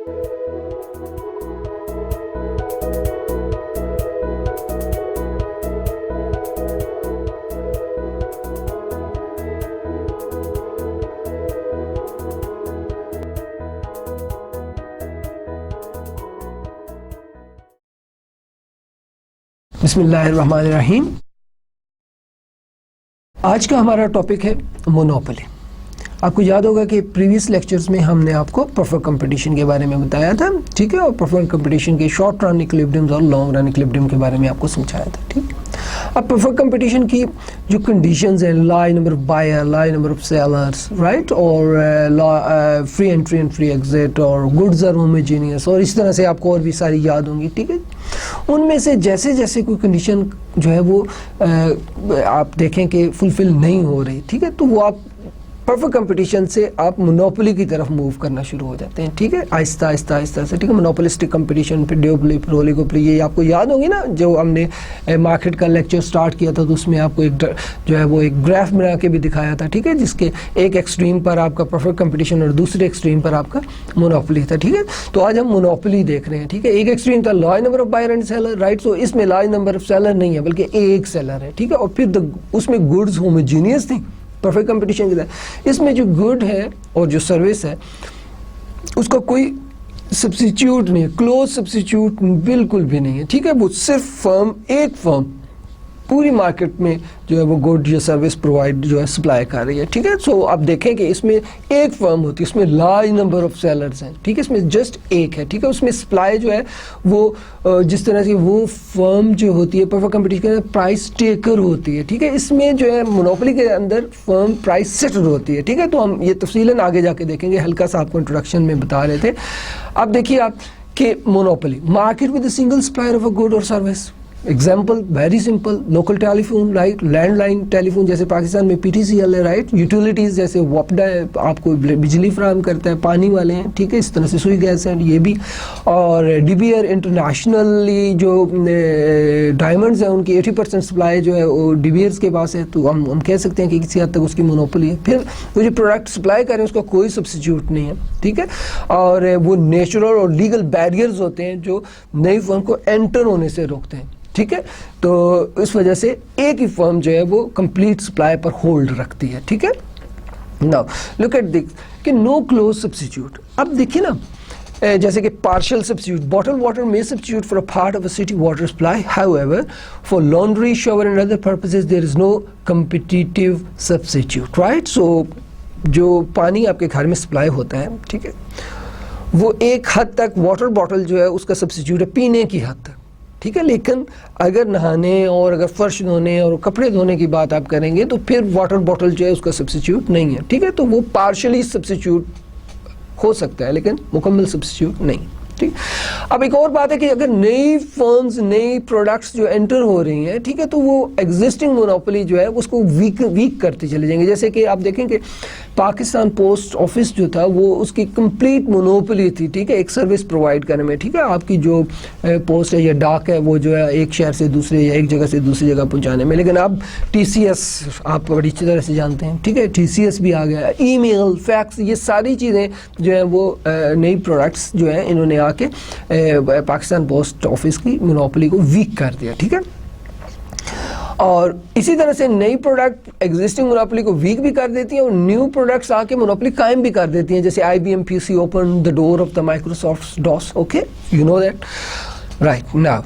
बिस्मिल्लाहिर्रहमानिर्रहीम। आज का हमारा टॉपिक है मोनोपोली। आपको याद होगा कि प्रीवियस लेक्चर्स में हमने आपको परफेक्ट कंपटीशन के बारे में बताया था, ठीक है, और परफेक्ट कंपटीशन के शॉर्ट रन इक्विलिब्रियम्स और लॉन्ग रन इक्विलिब्रियम के बारे में आपको समझाया था, ठीक। अब परफेक्ट कंपटीशन की जो कंडीशंस हैं, large number of buyer, large number of sellers, right, और free entry and free exit, और गुड्स आर होमोजेनियस, और इस तरह से आपको और भी सारी याद होंगी, ठीक है। उनमें से जैसे जैसे कोई कंडीशन जो है वो आप देखें कि फुलफिल नहीं हो रही, ठीक है, तो वो आप परफेक्ट कंपटीशन से आप मोनोपोली की तरफ मूव करना शुरू हो जाते हैं, ठीक है, आहिस्ता आहिस्ता आहिस्ता से, ठीक है। मोनोपोलिस्टिक कंपटीशन, फिर डिओपोली, फिर ओलिगोपोली, ये आपको याद होंगी ना। जो हमने मार्केट का लेक्चर स्टार्ट किया था तो उसमें आपको एक जो है वो एक ग्राफ बना के भी दिखाया था, ठीक है, जिसके एक एक्सट्रीम पर आपका परफेक्ट कंपटीशन और दूसरे एक्सट्रीम पर आपका मोनोपोली था, ठीक है। तो आज हम मोनोपोली देख रहे हैं, ठीक है। एक एक्सट्रीम था large number of buyer and seller, right, so इसमें लॉ नंबर ऑफ सेलर नहीं है बल्कि एक सेलर है, ठीक है, और फिर उसमें गुड्स होमोजेनियस थी परफेक्ट कंपटीशन के साथ। इसमें जो गुड है और जो सर्विस है उसका कोई सब्स्टिट्यूट नहीं है, क्लोज सब्स्टिट्यूट बिल्कुल भी नहीं है, ठीक है। वो सिर्फ एक फर्म पूरी मार्केट में जो है वो गुड या सर्विस प्रोवाइड जो है सप्लाई कर रही है, ठीक है। सो आप देखें कि इसमें एक फर्म होती है, इसमें लार्ज नंबर ऑफ सेलर्स हैं, ठीक है, इसमें जस्ट एक है, ठीक है। उसमें सप्लाई जो है वो जिस तरह से वो फर्म जो होती है परफेक्ट कंपटीशन के अंदर प्राइस टेकर होती है, ठीक है। इसमें जो है मोनोपोली के अंदर फर्म प्राइस सेटर होती है, ठीक है। तो हम ये तफसीलन आगे जाके देखेंगे, हल्का सा आपको इंट्रोडक्शन में बता रहे थे। अब देखिए आप कि monopoly market with a single supplier of a good और service. Example very simple, local telephone, right, landline telephone जैसे पाकिस्तान में PTCL है, राइट, यूटिलिटीज़ जैसे वोपडा है, आपको बिजली फराहम करता है, पानी वाले हैं, ठीक है, इस तरह से सुई गैस हैं ये भी, और DBR इंटरनेशनली जो डायमंड्स हैं उनकी 80% सप्लाई जो है वो DBRs के पास है, तो हम कह सकते हैं कि किसी हद तक उसकी मोनोपोली है। फिर वो जो प्रोडक्ट सप्लाई कर रहे हैं उसका कोई सब्स्टिट्यूट नहीं है, ठीक है, और वो नेचुरल और लीगल बैरियर्स होते हैं जो नई फर्म को एंटर होने से रोकते हैं, ठीक है। तो इस वजह से एक ही फर्म जो है वो कंप्लीट सप्लाई पर होल्ड रखती है, ठीक है। नाउ लुक एट दिस कि नो क्लोज सब्स्टिट्यूट। अब देखिए ना, जैसे कि पार्शियल सब्स्टिट्यूट, बॉटल वाटर में substitute for a part of a city water supply, however for laundry, shower and other purposes there is no competitive substitute, right. So जो पानी आपके घर में सप्लाई होता है, ठीक है, वो एक हद तक वाटर बॉटल जो है उसका सब्स्टिट्यूट है पीने की हद तक, ठीक है। लेकिन अगर नहाने और अगर फर्श धोने और कपड़े धोने की बात आप करेंगे तो फिर वाटर बॉटल जो है उसका सब्स्टिट्यूट नहीं है, ठीक है। तो वो पार्शियली सब्स्टिट्यूट हो सकता है लेकिन मुकम्मल सब्स्टिट्यूट नहीं, ठीक। अब एक और बात है कि अगर नई फर्म्स, नई प्रोडक्ट्स जो एंटर हो रही हैं, ठीक है, तो वो एग्जिस्टिंग मोनोपोली जो है उसको वीक करते चले जाएंगे। जैसे कि आप देखें कि पाकिस्तान पोस्ट ऑफिस जो था वो उसकी कंप्लीट मोनोपोली थी, ठीक है, एक सर्विस प्रोवाइड करने में, ठीक है। आपकी जो पोस्ट है या डाक है वो जो है एक शहर से दूसरे या एक जगह से दूसरी जगह पहुंचाने में। लेकिन अब TCS आप बड़ी अच्छी तरह से जानते हैं, ठीक है, TCS भी आ गया, ईमेल, फैक्स, ये सारी चीज़ें जो है वो नई प्रोडक्ट्स जो है इन्होंने आके पाकिस्तान पोस्ट ऑफिस की मोनोपोली को वीक कर दिया, ठीक है। और इसी तरह से नई प्रोडक्ट एग्जिस्टिंग मोनोपोली को वीक भी कर देती हैं और न्यू प्रोडक्ट्स आके मोनोपोली कायम भी कर देती हैं, जैसे IBM PC open the door of the Microsoft DOS, okay, you know that, right. Now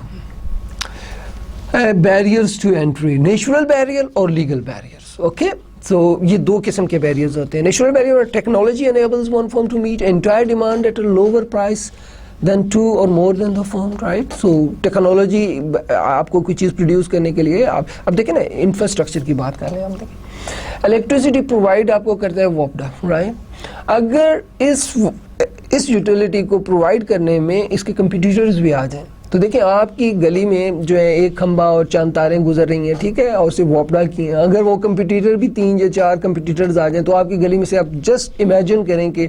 barriers to entry, natural barrier और लीगल बैरियर्स, ओके। सो ये दो किस्म के बैरियर्स होते हैं। Natural barrier, technology enables one firm to meet entire demand at a lower price than two or more than the firm, right? So technology आपको कोई चीज़ produce करने के लिए आप अब देखें ना, इंफ्रास्ट्रक्चर की बात कर रहे हैं हम, देखें इलेक्ट्रिसिटी प्रोवाइड आपको करता है वोपडा, राइट। अगर इस यूटिलिटी को प्रोवाइड करने में इसके कंपटीटर्स भी आ जाएं तो देखिए आपकी गली में जो है एक खंबा और चांद तारें गुजर रही हैं, ठीक है, और सिर्फ वोपडा की हैं। अगर वो कंपटीटर भी 3 या 4 कंपटीटर्स आ जाएं तो आपकी गली में से आप जस्ट इमेजिन करें कि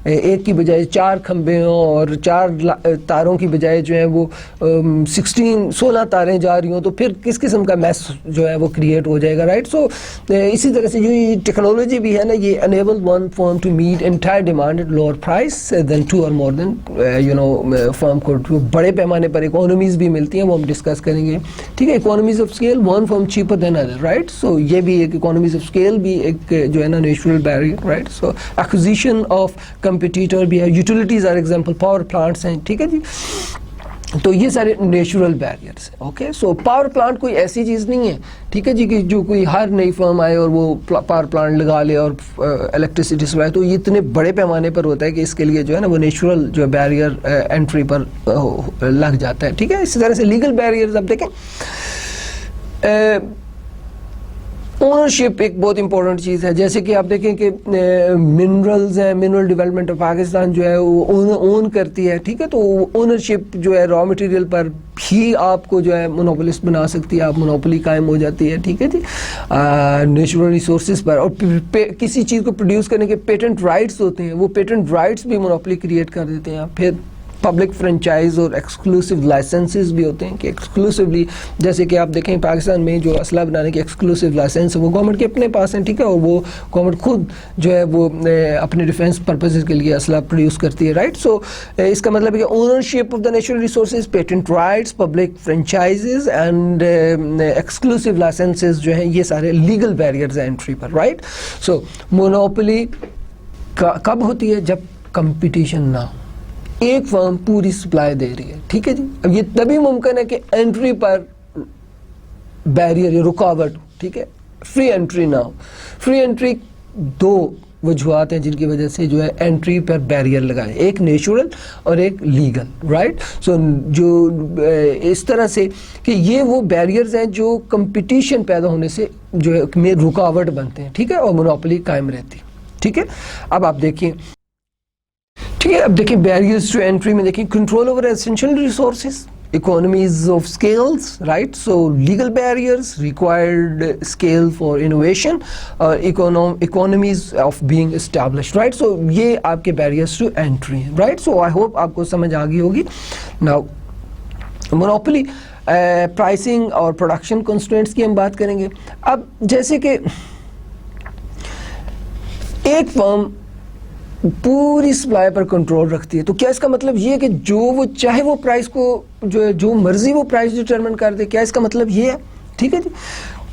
एक की बजाय 4 खंबे हों और 4 तारों की बजाय जो है वो 16 तारें जा रही हों, तो फिर किस किस्म का मैस जो है वो क्रिएट हो जाएगा, राइट। सो इसी तरह से जो ये टेक्नोलॉजी भी है ना, ये enable one firm to meet entire demand at lower price than 2 और मोर देन फर्म को बड़े पैमाने पर इकोनॉमीज भी मिलती हैं, वो हम डिस्कस करेंगे, ठीक है। Economies of scale, one firm cheaper than other, right. So ये भी एक इकोनॉमीज ऑफ स्केल भी एक जो है ना natural barrier, right. So acquisition of competitor भी है, utilities are example, power plants हैं, ठीक है जी। तो ये सारे नेचुरल बैरियर्स हैं, ओके। सो पावर प्लांट कोई ऐसी चीज़ नहीं है, ठीक है जी, कि जो कोई हर नई फर्म आए और वो पावर प्लांट लगा ले और इलेक्ट्रिसिटी सप्लाई, तो ये इतने बड़े पैमाने पर होता है कि इसके लिए जो है ना वो नेचुरल जो बैरियर एंट्री पर लग जाता है, ठीक है। इसी तरह से लीगल बैरियर्स आप देखें, ओनरशिप एक बहुत इंपॉर्टेंट चीज़ है। जैसे कि आप देखें कि मिनरल्स हैं, मिनरल डेवलपमेंट ऑफ पाकिस्तान जो है वो ओन करती है, ठीक है। तो ओनरशिप जो है रॉ मटेरियल पर भी आपको जो है मोनोपोलिस्ट बना सकती है, आप मोनोपोली कायम हो जाती है, ठीक है जी। नेचुरल रिसोर्सेज पर और किसी चीज़ को प्रोड्यूस करने के पेटेंट राइट्स होते हैं, वो पेटेंट राइट्स भी मोनोपोली क्रिएट कर देते हैं। फिर पब्लिक फ्रेंचाइज और एक्सक्लूसिव लाइसेंसेस भी होते हैं कि एक्सक्लूसिवली, जैसे कि आप देखें पाकिस्तान में जो असला बनाने के एक्सक्लूसिव लाइसेंस है वो गवर्नमेंट के अपने पास हैं, ठीक है, और वो गवर्नमेंट खुद जो है वो अपने डिफेंस पर्पसेस के लिए असला प्रोड्यूस करती है, राइट। सो इसका मतलब है कि ownership of the natural resources, patent rights, public franchises and exclusive licences जो हैं ये सारे लीगल बैरियर्स हैं एंट्री पर, राइट। सो मोनोपोली कब होती है? जब कंपटीशन ना हो, एक फर्म पूरी सप्लाई दे रही है, ठीक है जी। अब ये तभी मुमकिन है कि एंट्री पर बैरियर या रुकावट, ठीक है, फ्री एंट्री ना हो। फ्री एंट्री 2 वजूहत हैं जिनकी वजह से जो है एंट्री पर बैरियर लगाए, एक नेचुरल और एक लीगल, राइट। सो जो इस तरह से कि ये वो बैरियर्स हैं जो कंपटीशन पैदा होने से जो है में रुकावट बनते हैं, ठीक है, और मोनोपोली कायम रहती है, ठीक है। अब आप देखिए, ठीक है, अब देखिए बैरियर्स टू एंट्री में देखिए, control over essential resources, economies of scales, right. So legal barriers, required scale for innovation और economies of being established, right. So ये आपके बैरियर्स टू एंट्री हैं, राइट। सो आई होप आपको समझ आ गई होगी। नाउ मोनोपोली, प्राइसिंग और प्रोडक्शन कंस्ट्रेंट्स की हम बात करेंगे। अब जैसे कि एक फर्म पूरी सप्लाई पर कंट्रोल रखती है, तो क्या इसका मतलब ये है कि जो वो चाहे वो प्राइस को जो है जो मर्जी वो प्राइस डिटरमिन कर दे? क्या इसका मतलब ये है? ठीक है जी,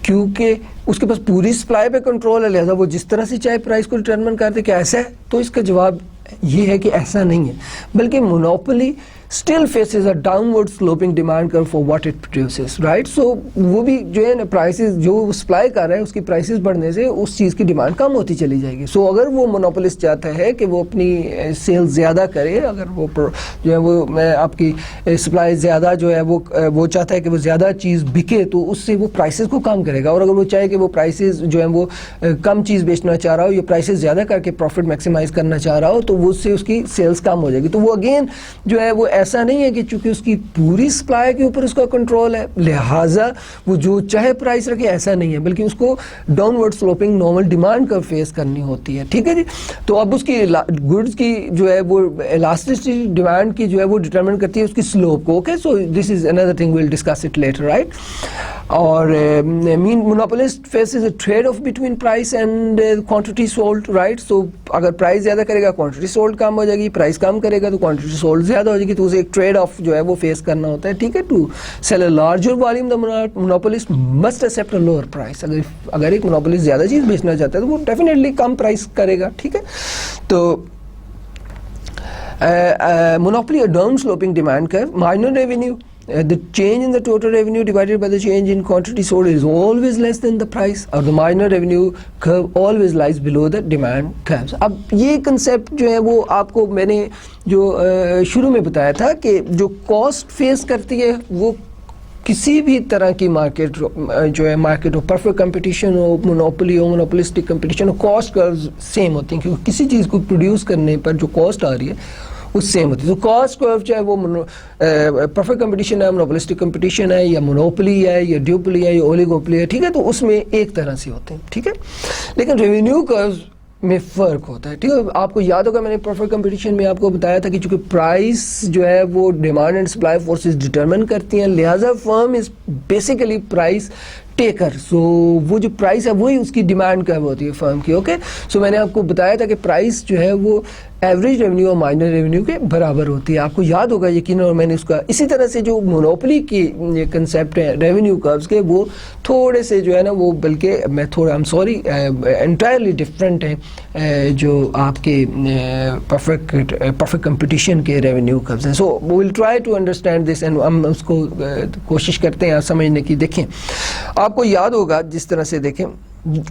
क्योंकि उसके पास पूरी सप्लाई पे कंट्रोल है, लिहाजा वो जिस तरह से चाहे प्राइस को डिटरमिन कर दे। क्या ऐसा है? तो इसका जवाब ये है कि ऐसा नहीं है, बल्कि monopoly still faces a downward sloping demand curve for what it produces, right? So वो भी जो है ना प्राइसेस जो सप्लाई कर रहा है उसकी प्राइसेस बढ़ने से उस चीज़ की डिमांड कम होती चली जाएगी। सो अगर वो मोनोपोलिस्ट चाहता है कि वो अपनी सेल ज़्यादा करे, अगर वो जो है वो आपकी सप्लाई ज़्यादा जो है वो चाहता है कि वो ज़्यादा चीज़ बिके, तो उससे वो प्राइसेस को कम करेगा। और अगर वो चाहे कि वो प्राइसेस जो है वो कम चीज़ बेचना चाह रहा हो या प्राइसेस ज़्यादा करके प्रॉफिट मैक्सिमाइज करना चाह रहा हो, तो वो उससे उसकी सेल्स कम हो जाएगी। तो वो अगेन जो है वो ऐसा नहीं है कि चूंकि उसकी पूरी सप्लाई के ऊपर उसका कंट्रोल है लिहाजा वो जो चाहे प्राइस रखे, ऐसा नहीं है, बल्कि उसको डाउनवर्ड स्लोपिंग नॉर्मल डिमांड का फेस करनी होती है। ठीक है जी, तो अब उसकी गुड्स की जो है वो इलास्टिसिटी डिमांड की जो है वो डिटरमिन करती है उसकी स्लोप को। Okay, so this is another thing, will discuss it later, right. और mean monopolist faces a trade off between price and quantity sold, right. So अगर प्राइस ज़्यादा करेगा क्वांटिटी सोल्ड कम हो जाएगी, प्राइस कम करेगा तो क्वांटिटी सोल्ड ज़्यादा हो जाएगी, तो उसे एक ट्रेड ऑफ जो है वो फेस करना होता है। ठीक है, to sell a larger volume the monopolist must accept a lower price. अगर एक मोनोपोलिस्ट ज़्यादा चीज़ बेचना चाहता है तो वो डेफिनेटली कम प्राइस करेगा। ठीक है, तो monopoly a down sloping demand curve, minor revenue, the change in the total revenue divided by the change in quantity sold is always less than the price, or the minor revenue curve always lies below the demand curves. अब ये concept जो है वो आपको मैंने जो शुरू में बताया था कि जो cost face करती है वो किसी भी तरह की मार्केट जो है मार्केट हो, परफेक्ट कंपटीशन हो, मोनोपोली हो, मोनोपोलिस्टिक कंपटीशन हो, कॉस्ट कर्व सेम होती हैं, क्योंकि किसी चीज़ को प्रोड्यूस करने पर जो कॉस्ट आ रही है वो सेम होती है। तो कॉस्ट कर्व चाहे वो परफेक्ट कंपटीशन है, मोनोपोलिस्टिक कंपटीशन है, या मोनोपोली है, या ड्यूपोली है, या ओलिगोपोली है, ठीक है, तो उसमें एक तरह से होते हैं। ठीक है, लेकिन रेवेन्यू कर्व में फ़र्क होता है, ठीक है। आपको याद होगा मैंने परफेक्ट कंपटीशन में आपको बताया था कि चूंकि प्राइस जो है वो demand and supply forces determine करती हैं, लिहाजा firm is basically price taker. So वो जो प्राइस है वही उसकी डिमांड कर्व होती है फर्म की, ओके। सो मैंने आपको बताया था कि प्राइस जो है वो एवरेज रेवेन्यू और माइनर रेवेन्यू के बराबर होती है, आपको याद होगा यकीन। और मैंने उसका इसी तरह से जो मोनोपोली की ये कंसेप्ट है रेवेन्यू कर्व्स के, वो थोड़े से जो है ना वो, बल्कि मैं थोड़ा I am sorry entirely different है जो आपके परफेक्ट कंपटीशन के रेवेन्यू कर्व्स हैं। So we will try to understand this and हम उसको कोशिश करते हैं समझने की। देखें, आपको याद होगा जिस तरह से, देखें,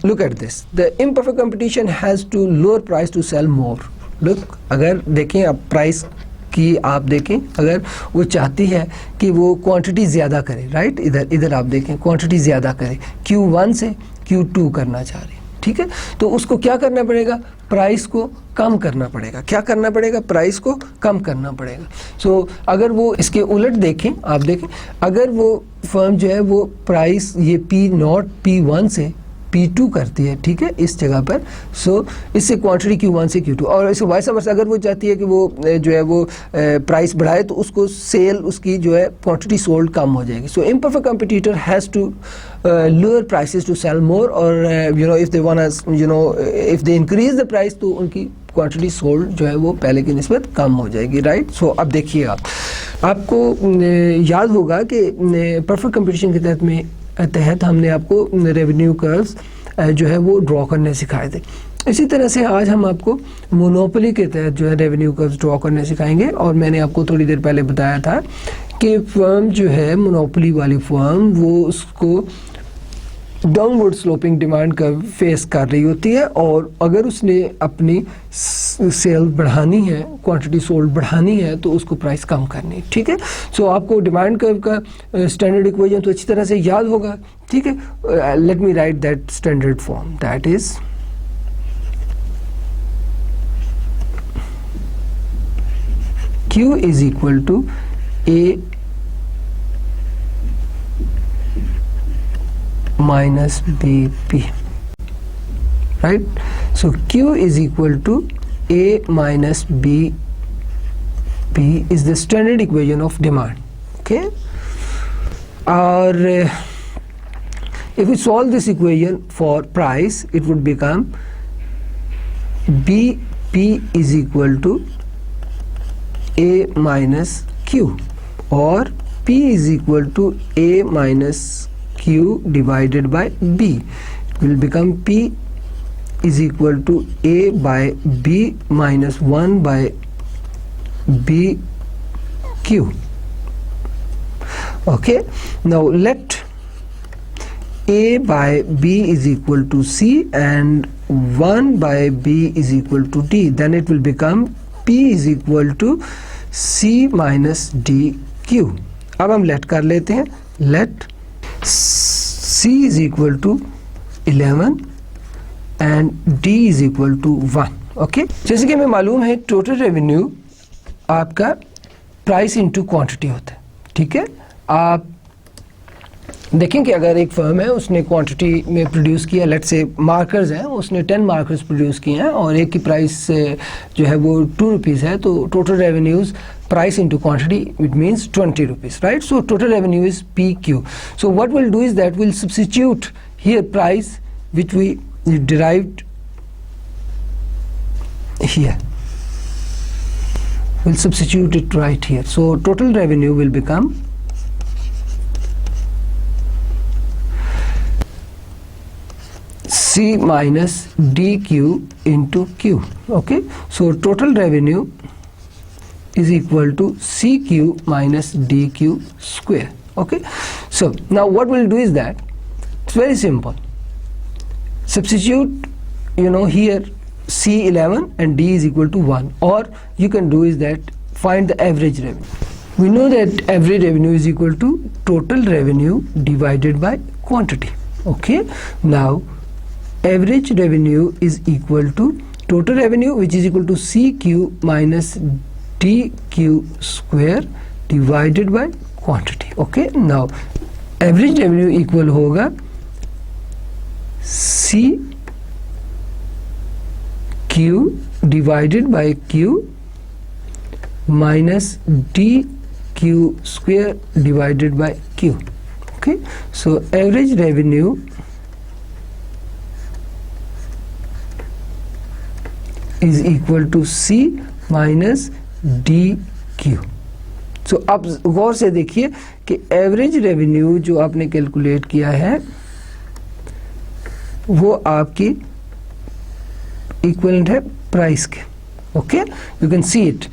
look at this, the imperfect competition has to lower price to sell more. look, अगर देखें अब प्राइस की आप देखें, अगर वो चाहती है कि वो क्वांटिटी ज़्यादा करे, राइट, इधर आप देखें क्वांटिटी ज़्यादा करे, Q1 से Q2 करना चाह रही, ठीक है, तो उसको क्या करना पड़ेगा, प्राइस को कम करना पड़ेगा। क्या करना पड़ेगा, प्राइस को कम करना पड़ेगा। सो अगर वो इसके उलट देखें, आप देखें, अगर वो फर्म जो है वो प्राइस ये P0 P1 से P2 करती है, ठीक है, इस जगह पर, सो इससे क्वांटिटी Q1 से Q2, और इसे वाइस वर्सा अगर वो चाहती है कि वो जो है वो प्राइस बढ़ाए तो उसको सेल उसकी जो है क्वांटिटी सोल्ड कम हो जाएगी। So imperfect competitor has to lower prices to sell more, और you know if they want you know if they increase the price तो उनकी क्वांटिटी सोल्ड जो है वो पहले की निस्बत कम हो जाएगी, राइट। सो अब देखिए आपको याद होगा कि परफेक्ट कंपटीशन के तहत हमने आपको रेवेन्यू कर्व्स जो है वो ड्रॉ करने सिखाए थे। इसी तरह से आज हम आपको मोनोपोली के तहत जो है रेवेन्यू कर्व्स ड्रॉ करने सिखाएंगे। और मैंने आपको थोड़ी देर पहले बताया था कि फर्म जो है मोनोपोली वाली फर्म वो उसको downward sloping demand curve face कर रही होती है, और अगर उसने अपनी सेल बढ़ानी है, क्वांटिटी सोल्ड बढ़ानी है, तो उसको प्राइस कम करनी है, ठीक है। सो आपको डिमांड कर्व का स्टैंडर्ड इक्वेशन तो अच्छी तरह से याद होगा, ठीक है। Let me right that standard form, that is Q is equal to A minus BP, right? So Q is equal to A minus BP is the standard equation of demand, okay? Or if we solve this equation for price, it would become BP is equal to A minus Q, or P is equal to A minus Q divided by B. It will become P is equal to A by B minus 1 by BQ. Okay, now let A by B is equal to C and 1 by B is equal to D. Then it will become P is equal to C minus DQ. अब हम late कर लेते हैं, late C is equal to 11 and D is equal to 1. Okay, जैसे कि हमें मालूम है टोटल रेवेन्यू आपका प्राइस इनटू क्वांटिटी होता है, ठीक है। आप देखें कि अगर एक फर्म है उसने क्वांटिटी में प्रोड्यूस किया, लेट से मार्कर्स हैं, उसने 10 मार्कर्स प्रोड्यूस किए हैं और एक की प्राइस जो है वो 2 रुपीज़ है, तो total revenues price into quantity, it means 20 rupees, right? So total revenue is PQ. So what we'll do is that we'll substitute here price which we derived here. We'll substitute it right here. So total revenue will become C minus DQ into Q. Okay, so total revenue is equal to CQ minus DQ square. Okay, so now what we'll do is that it's very simple. Substitute, you know, here C11 and D is equal to 1, or you can do is that find the average revenue. We know that average revenue is equal to total revenue divided by quantity. Okay, now average revenue is equal to total revenue, which is equal to CQ minus DQ square divided by quantity. Okay, now average revenue equal होगा C Q divided by Q minus DQ square divided by Q. Okay, so average revenue is equal to C minus DQ. So आप गौर से देखिए कि average revenue जो आपने calculate किया है वो आपकी इक्विवेलेंट है प्राइस के. Okay, you can see it.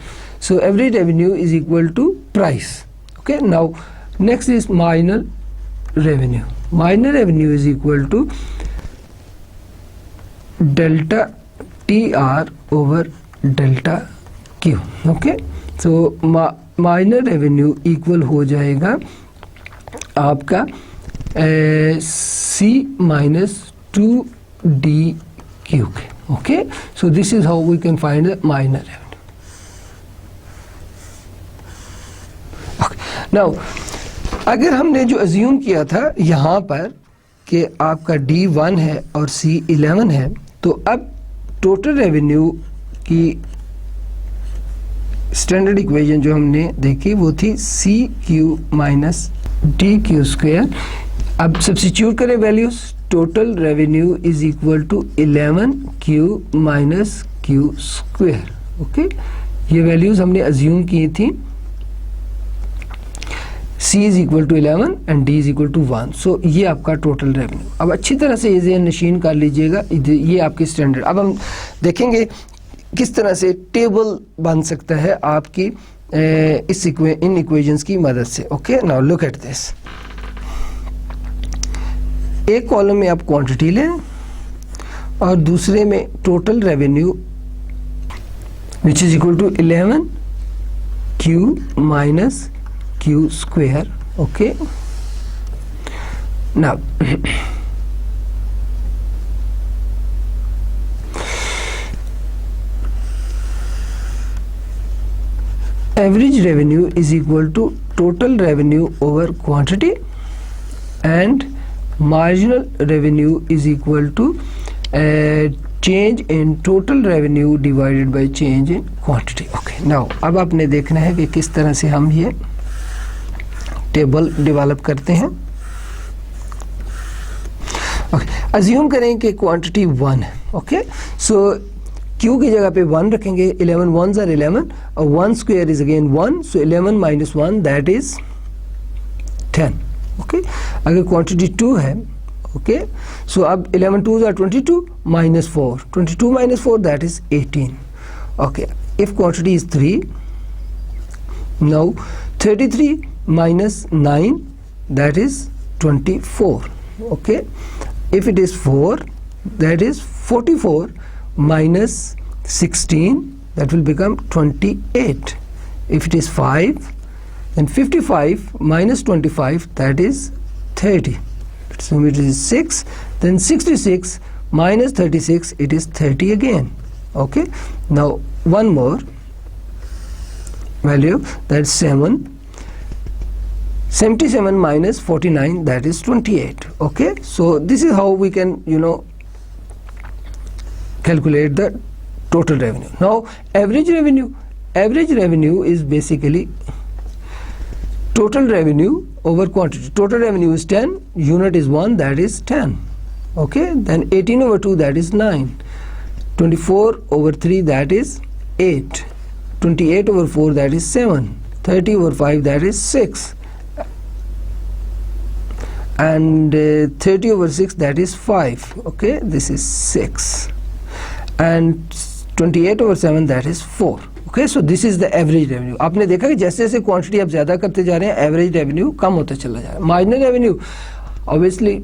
So average revenue is equal to price. Okay, now next is minor revenue. Minor revenue is equal to delta TR over delta Q. Okay, so minor revenue equal हो जाएगा आपका C minus 2DQ के. Okay, so this is how we can find the minor revenue. Okay, now अगर हमने जो assume किया था यहाँ पर कि आपका D1 है और C11 है, तो अब टोटल रेवेन्यू की स्टैंडर्ड इक्वेशन जो हमने देखी वो थी CQ माइनस DQ स्क्वायर. अब सब्स्टिट्यूट करें values. Total revenue is equal to 11Q minus Q square. Okay, ये वैल्यूज हमने अज्यूम की थी. C is equal to 11 and D is equal to 1. So ये आपका टोटल रेवेन्यू. अब अच्छी तरह से ये नशीन कर लीजिएगा. ये आपकी स्टैंडर्ड. अब हम देखेंगे किस तरह से टेबल बन सकता है आपकी इन इक्वेशंस की मदद से. Okay, now look at this. एक कॉलम में आप क्वांटिटी लें और दूसरे में total revenue which is equal to 11Q minus Q square. Okay, now average revenue is equal to total revenue over quantity and marginal revenue is equal to change in total revenue divided by change in quantity. Okay, now अब आपने देखना है कि किस तरह से हम ये टेबल डेवलप करते हैं. ओके, अज्यूम करें कि क्वांटिटी 1 है. ओके, सो Q की जगह पे 1 रखेंगे. 11 1s are 11 और 1 square is again 1, so 11 minus 1 that is 10. Okay, अगर क्वांटिटी 2 है, ओके, सो अब 11 2s are 22 minus 4, 22 minus 4 that is 18. Okay, if quantity is 3, now 33 minus 9 that is 24. Okay, if it is 4 that is 44 minus 16 that will become 28. If it is 5 then 55 minus 25 that is 30. So it is 6, then 66 minus 36 it is 30 again. Okay, now one more value, that's 7. 77 minus 49 that is 28. Okay, so this is how we can calculate the total revenue. Now average revenue is basically total revenue over quantity. Total revenue is 10, unit is 1, that is 10. Okay, then 18 over 2 that is 9, 24 over 3 that is 8, 28 over 4 that is 7, 30 over 5 that is 6, and 30 over 6 that is 5. Okay, this is 6, and 28 over 7 that is 4. Okay, so this is the average revenue. आपने देखा कि जैसे जैसे quantity आप ज़्यादा करते जा रहे हैं एवरेज रेवेन्यू कम होता चला जा रहा है. Minor revenue obviously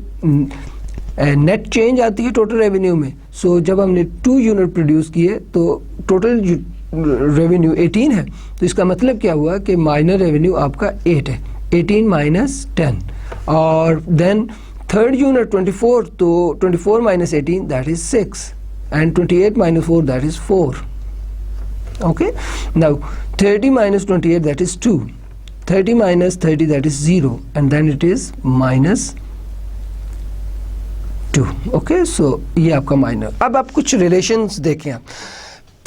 net change आती है टोटल रेवेन्यू में. सो जब हमने 2 यूनिट प्रोड्यूस किए तो टोटल रेवेन्यू 18 है, तो इसका मतलब क्या हुआ कि माइनर रेवेन्यू आपका 8 है. 18 माइनस 10, और देन थर्ड यूनिट 24, तो 24 minus 18 that is 6, and 28 minus 4 that is 4. Okay, now 30 minus 28 that is 2, 30 minus 30 that is 0, and then it is minus 2। Okay, so ये आपका माइनर। अब आप कुछ रिलेशंस देखें। आप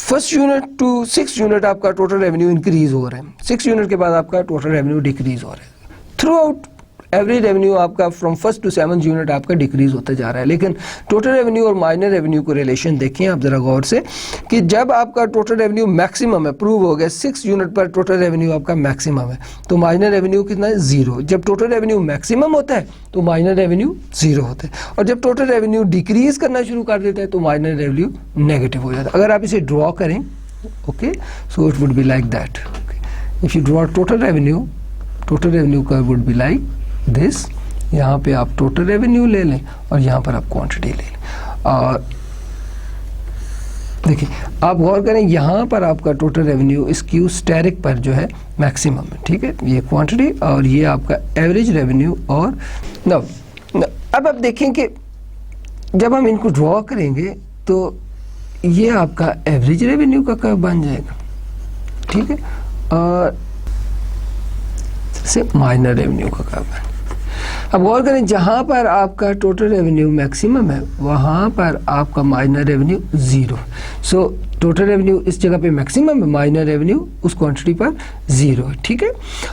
फर्स्ट यूनिट टू 6 यूनिट आपका total revenue increase हो रहा है, 6 यूनिट के बाद आपका टोटल रेवेन्यू डिक्रीज हो रहा है। थ्रू आउट एवरेज रेवेन्यू आपका फ्रॉम फर्स्ट टू 7 यूनिट आपका डिक्रीज होता जा रहा है। लेकिन टोटल रेवेन्यू और माइनर रेवेन्यू को रिलेशन देखें आप जरा गौर से, कि जब आपका टोटल रेवेन्यू मैक्सिमम है, प्रूव हो गया 6 यूनिट पर टोटल रेवेन्यू आपका मैक्सिमम है, तो माइनर रेवेन्यू कितना है, 0। जब टोटल रेवेन्यू मैक्सिमम होता है तो माइनर रेवेन्यू 0 होता है, और जब टोटल रेवेन्यू डिक्रीज करना शुरू कर देता है तो माइनर रेवेन्यू नेगेटिव हो जाता है। अगर आप इसे ड्रॉ करें, okay, so it would be like that. If you draw total revenue curve would be like this. यहाँ पे आप टोटल रेवेन्यू ले लें और यहाँ पर आप क्वांटिटी ले लें, और देखिए आप गौर करें यहाँ पर आपका टोटल रेवेन्यू इस क्यू स्टेरिक पर जो है मैक्सिमम है, ठीक है, ये क्वांटिटी और ये आपका एवरेज रेवेन्यू। और अब आप देखें कि जब हम इनको ड्रॉ करेंगे तो ये आपका एवरेज रेवेन्यू का कर्व बन जाएगा, ठीक है, और से माइनर रेवेन्यू का कर्व है। अब गौर करें जहाँ पर आपका टोटल रेवेन्यू मैक्सिमम है वहाँ पर आपका minor revenue 0। So total revenue इस जगह पे मैक्सिमम है, माइनर रेवेन्यू उस क्वांटिटी पर 0 है, ठीक है।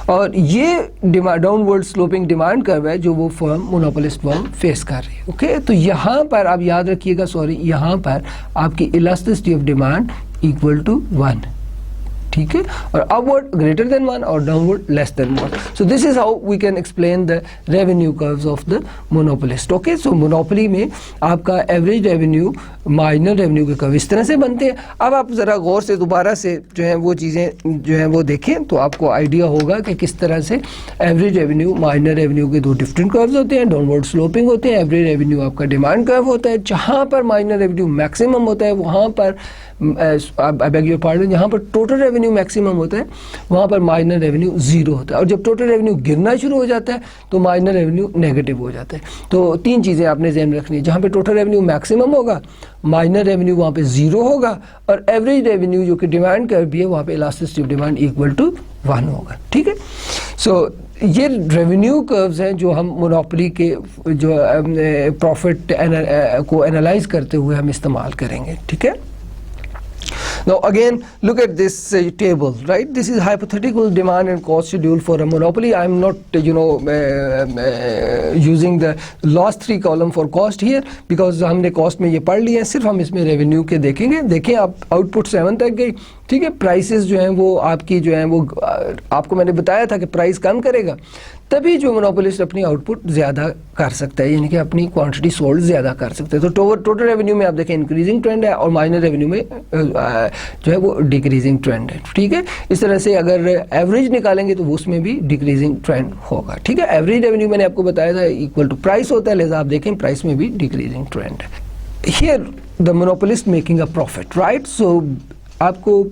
और ये डाउनवर्ड स्लोपिंग डिमांड कर्व है जो वो फर्म, मोनोपोलिस्ट फर्म फेस कर रही है। ओके, तो यहाँ पर आप याद रखिएगा, यहाँ पर आपकी elasticity of demand equal to 1, ठीक है, और अपवर्ड ग्रेटर देन 1 और downward less than 1। So this is how we can explain the revenue curves of the monopolist. Okay, so monopoly में आपका एवरेज रेवेन्यू, माइनर रेवेन्यू के curve इस तरह से बनते हैं। अब आप ज़रा गौर से दोबारा से जो है वो चीज़ें जो है वो देखें तो आपको आइडिया होगा कि किस तरह से एवरेज रेवेन्यू, माइनर रेवेन्यू के 2 डिफरेंट कर्व्स होते हैं, डाउनवर्ड स्लोपिंग होते हैं। एवरेज रेवेन्यू आपका डिमांड कर्व होता है, जहाँ पर माइनर रेवेन्यू मैक्सिमम होता है वहाँ पर, आई बेग योर पार्डन, जहाँ पर टोटल रेवेन्यू मैक्सिमम होता है वहाँ पर माइनर रेवेन्यू 0 होता है, और जब टोटल रेवेन्यू गिरना शुरू हो जाता है तो माइनर रेवेन्यू नेगेटिव हो जाता है। तो 3 चीज़ें आपने ध्यान रखनी है, जहाँ पे टोटल रेवेन्यू मैक्सिमम होगा माइनर रेवेन्यू वहाँ पे 0 होगा, और एवरेज रेवेन्यू जो कि डिमांड कर्व भी है वहाँ पे elasticity of demand equal to 1 होगा, ठीक है। सो ये रेवेन्यू कर्व्स हैं जो हम मोनोपोली के जो प्रॉफिट को एनालाइज करते हुए हम इस्तेमाल करेंगे, ठीक है। Now again look at this table, right? This is hypothetical demand and cost schedule for a monopoly. I am not using the last 3 column for cost here because हमने cost में ये पढ़ लिया है, सिर्फ हम इसमें revenue के देखेंगे। देखें आप आउटपुट 7 तक गई, ठीक है, प्राइसेस जो हैं वो आपकी जो हैं वो आपको मैंने बताया था कि प्राइस कम करेगा तभी जो मोनोपोलिस्ट अपनी आउटपुट ज़्यादा कर सकता है, यानी कि अपनी क्वांटिटी सोल्ड ज़्यादा कर सकते हैं। तो टोटल रेवेन्यू में आप देखें इंक्रीजिंग ट्रेंड है और माइनर रेवेन्यू में जो है वो डिक्रीजिंग ट्रेंड है, ठीक है। इस तरह से अगर एवरेज निकालेंगे तो उसमें भी डिक्रीजिंग ट्रेंड होगा, ठीक है। एवरेज रेवेन्यू मैंने आपको बताया था इक्वल टू प्राइस होता है, लिहाजा आप देखें प्राइस में भी डिक्रीजिंग ट्रेंड है। Here the monopolist making a profit, right. So आपको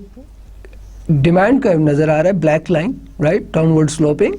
डिमांड कर्व नज़र आ रहा है, black line, right, downward sloping,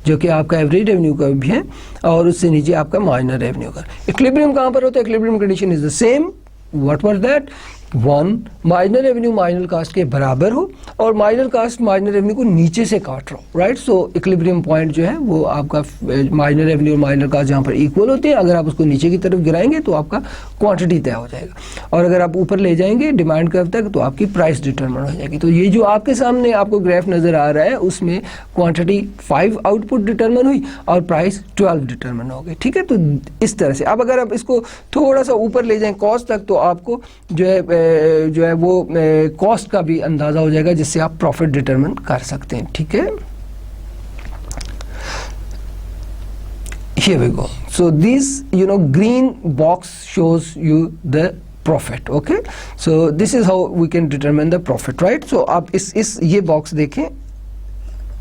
जो कि आपका एवरेज रेवेन्यू कर्व भी है, और उससे नीचे आपका माइनर रेवेन्यू कर्व। इक्विलिब्रियम कहाँ पर होता है? Equilibrium condition is the same, what was that, 1 minor revenue minor cost के बराबर हो और माइनर कास्ट माइनर रेवेन्यू को नीचे से काट रहा हो, राइट। सो इक्विलिब्रियम पॉइंट जो है वो आपका माइनर रेवेन्यू और माइनर कास्ट जहाँ पर इक्वल होते हैं, अगर आप उसको नीचे की तरफ गिराएंगे तो आपका क्वांटिटी तय हो जाएगा, और अगर आप ऊपर ले जाएंगे डिमांड कर्व तक तो आपकी प्राइस डिटरमिन हो जाएगी। तो ये जो आपके सामने आपको ग्राफ नज़र आ रहा है उसमें क्वांटिटी 5 आउटपुट डिटरमिन हुई और प्राइस 12 डिटरमिन हो गई, ठीक है। तो इस तरह से अब अगर आप इसको थोड़ा सा ऊपर ले जाएं कॉस्ट तक तो आपको जो है वो कॉस्ट का भी अंदाजा हो जाएगा जिससे आप प्रॉफिट डिटरमिन कर सकते हैं, ठीक है। Here we go. So this, green box shows you the profit. Okay. So this is how we can determine the profit, right? So आप ये बॉक्स देखें,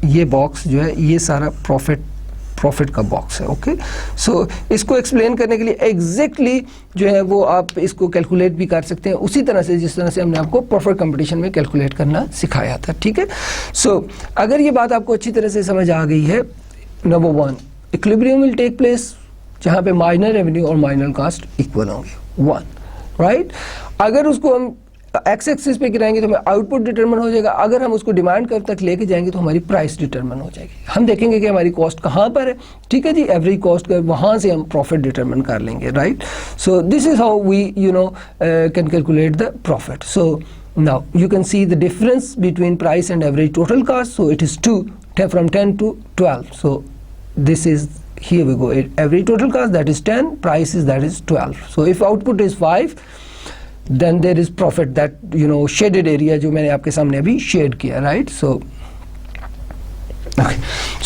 ये बॉक्स जो है ये सारा प्रॉफिट का बॉक्स है, ओके। सो इसको एक्सप्लेन करने के लिए एग्जैक्टली जो है वो आप इसको कैलकुलेट भी कर सकते हैं उसी तरह से जिस तरह से हमने आपको प्रॉफिट कंपटीशन में कैलकुलेट करना सिखाया था, ठीक है। सो अगर ये बात आपको अच्छी तरह से समझ आ गई है, number 1 equilibrium will take place जहाँ पे माइनर रेवेन्यू और माइनर कास्ट इक्वल होंगे, 1, राइट। अगर उसको हम एक्स एक्सिस पे गिराएंगे तो हमें आउटपुट डिटरमिन हो जाएगा, अगर हम उसको डिमांड कर्व तक लेके जाएंगे तो हमारी प्राइस डिटरमिन हो जाएगी। हम देखेंगे कि हमारी कॉस्ट कहाँ पर है, ठीक है जी, एवरेज कॉस्ट कर्व, वहाँ से हम प्रॉफिट डिटरमिन कर लेंगे, right. So this is how we can calculate the profit. So now you can see the difference between price and average total cost. So it is 2 from 10 to 12. So this is, here we go, average total cost that is 10, price is that is 12. So if output is 5, then there is profit, that shaded area जो मैंने आपके सामने अभी shade किया, right? So okay,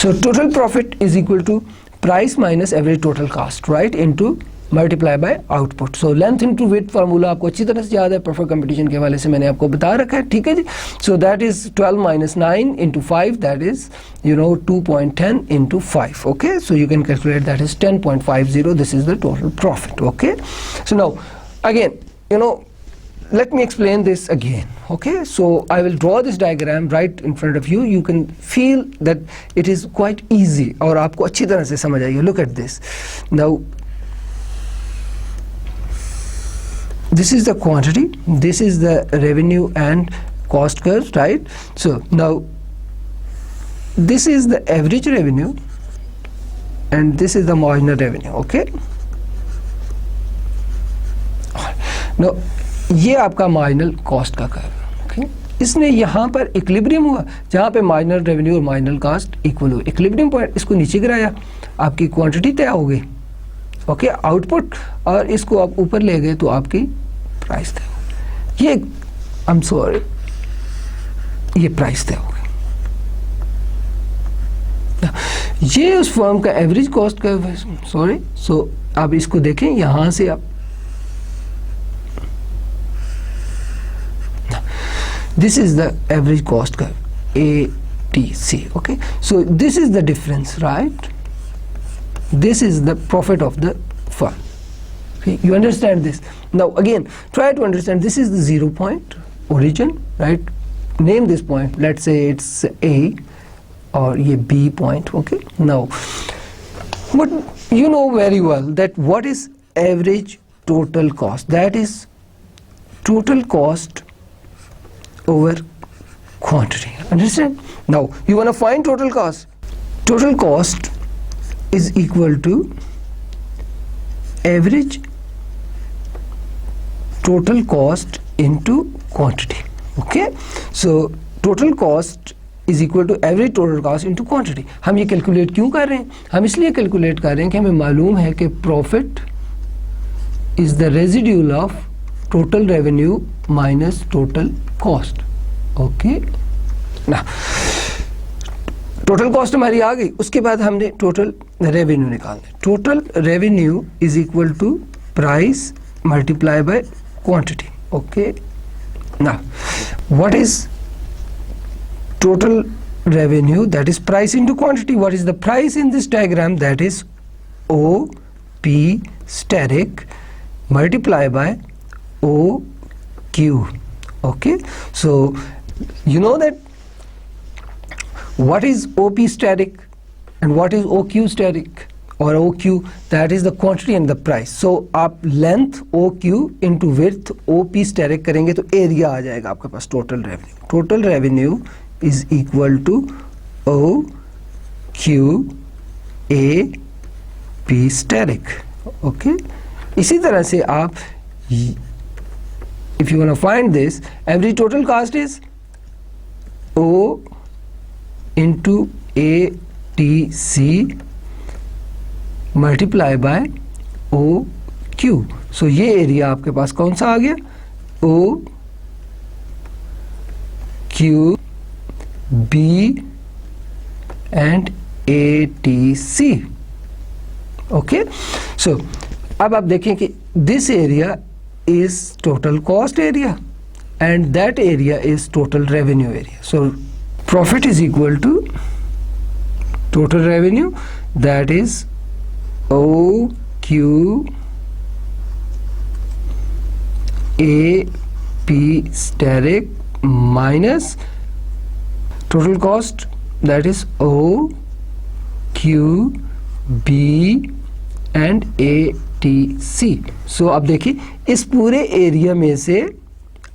so total profit is equal to price minus average total cost, right, into multiply by output. So length into width formula आपको अच्छी तरह से याद है, परफेक्ट कंपटीशन के हवाले से मैंने आपको बता रखा है, ठीक है जी। So that is 12 minus 9 into 5, that is 2.10 into 5, okay. So you can calculate that is 10.50, this is the total profit, okay. So now again let me explain this again, okay? So I will draw this diagram right in front of you. You can feel that it is quite easy, और आपको अच्छी तरह से समझ आएगी। Look at this. Now this is the quantity, this is the revenue and cost curve, right? So now this is the average revenue and this is the marginal revenue, okay? Now ये आपका marginal cost का curve, okay. इसने यहाँ पर equilibrium हुआ जहाँ पे marginal revenue और मार्जिनल कॉस्ट इक्वल हुए, इक्विलिब्रियम पॉइंट, इसको नीचे गिराया, आपकी क्वांटिटी तय हो गई, ओके, आउटपुट, और इसको आप ऊपर ले गए तो आपकी प्राइस तय हो गई। ये आई एम सॉरी, ये प्राइस तय हो गई। ये उस फर्म का एवरेज कॉस्ट कर्व है, सॉरी। सो आप इसको देखें, यहाँ से आप this is the average cost curve, ATC, okay. So this is the difference, right? This is the profit of the firm, okay. You understand this? Now again try to understand, this is the 0 point origin, right? Name this point, let's say it's A or ye B point, okay. Now but you know very well that what is average total cost, that is total cost over quantity, understand? Now you want to find total cost. Total cost is equal to average total cost into quantity, okay. So total cost is equal to average total cost into quantity. हम ये calculate क्यों कर रहे हैं? हम इसलिए calculate कर रहे हैं कि हमें मालूम है कि profit is the residual of total revenue minus total cost, okay. ना total cost हमारी आ गई, उसके बाद हमने total revenue निकालना। total revenue is equal to price multiplied by quantity, okay. Now what is total revenue? That is price into quantity. What is the price in this diagram? That is OP steric multiplied by OQ, okay. So you know that what is OP static and what is OQ static or OQ, that is the quantity and the price. So आप length OQ into width OP static करेंगे तो area आ जाएगा आपके पास total revenue. Total revenue is equal to OQ AP static, okay. इसी तरह से आप, if you want to find this, average total cost is O into ATC multiply by OQ. So ये area आपके पास कौन सा आ गया? OQ B and ATC, okay. So अब आप देखें कि this area is total cost area and that area is total revenue area. So profit is equal to total revenue, that is OQ AP steric minus total cost, that is OQ B and ATC. So अब देखिए इस पूरे area में से